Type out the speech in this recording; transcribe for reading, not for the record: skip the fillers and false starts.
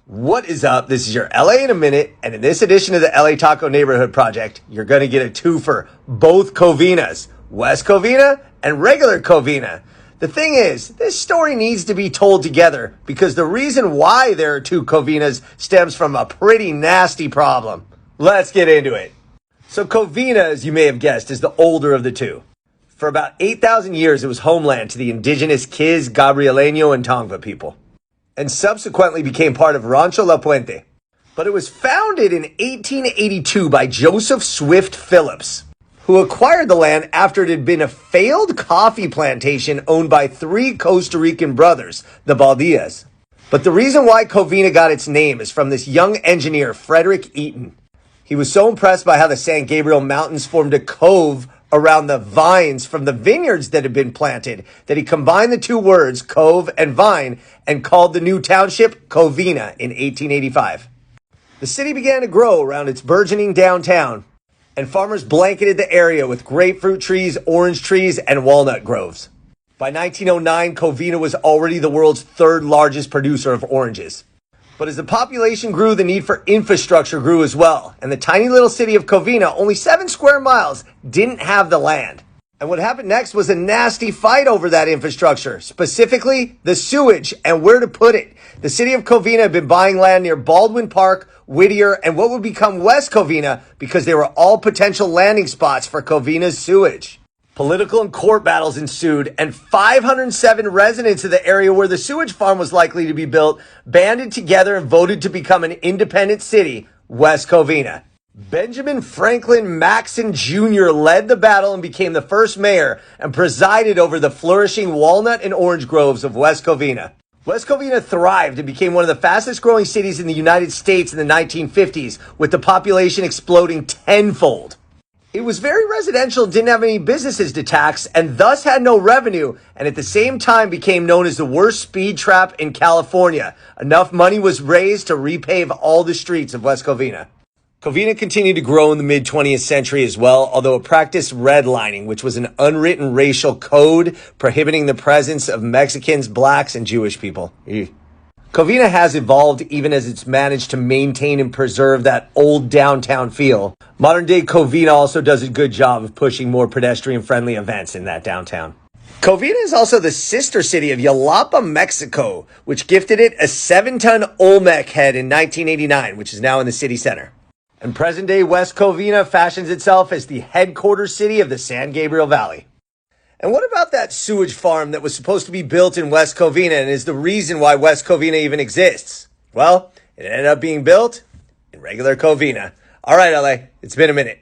What is up? This is your LA in a minute, and in this edition of the LA Taco Neighborhood Project, you're going to get a twofer, both Covinas, West Covina and regular Covina. The thing is, this story needs to be told together because the reason why there are two Covinas stems from a pretty nasty problem. Let's get into it. So Covina, as you may have guessed, is the older of the two. For about 8,000 years, it was homeland to the indigenous Kiz, Gabrieleño, and Tongva people, and subsequently became part of Rancho La Puente. But it was founded in 1882 by Joseph Swift Phillips, who acquired the land after it had been a failed coffee plantation owned by three Costa Rican brothers, the Valdias. But the reason why Covina got its name is from this young engineer, Frederick Eaton. He was so impressed by how the San Gabriel Mountains formed a cove around the vines from the vineyards that had been planted that he combined the two words, cove and vine, and called the new township Covina in 1885. The city began to grow around its burgeoning downtown, and farmers blanketed the area with grapefruit trees, orange trees, and walnut groves. By 1909, Covina was already the world's third largest producer of oranges. But as the population grew, the need for infrastructure grew as well, and the tiny little city of Covina, only 7 square miles, didn't have the land. And what happened next was a nasty fight over that infrastructure, specifically the sewage and where to put it. The city of Covina had been buying land near Baldwin Park, Whittier, and what would become West Covina because they were all potential landing spots for Covina's sewage. Political and court battles ensued, and 507 residents of the area where the sewage farm was likely to be built banded together and voted to become an independent city, West Covina. Benjamin Franklin Maxon Jr. led the battle and became the first mayor and presided over the flourishing walnut and orange groves of West Covina. West Covina thrived and became one of the fastest growing cities in the United States in the 1950s, with the population exploding tenfold. It was very residential and didn't have any businesses to tax and thus had no revenue, and at the same time became known as the worst speed trap in California. Enough money was raised to repave all the streets of West Covina. Covina continued to grow in the mid-20th century as well, although it practiced redlining, which was an unwritten racial code prohibiting the presence of Mexicans, blacks, and Jewish people. Covina has evolved even as it's managed to maintain and preserve that old downtown feel. Modern-day Covina also does a good job of pushing more pedestrian-friendly events in that downtown. Covina is also the sister city of Jalapa, Mexico, which gifted it a 7-ton Olmec head in 1989, which is now in the city center. And present-day West Covina fashions itself as the headquarters city of the San Gabriel Valley. And what about that sewage farm that was supposed to be built in West Covina and is the reason why West Covina even exists? Well, it ended up being built in regular Covina. All right, LA, it's been a minute.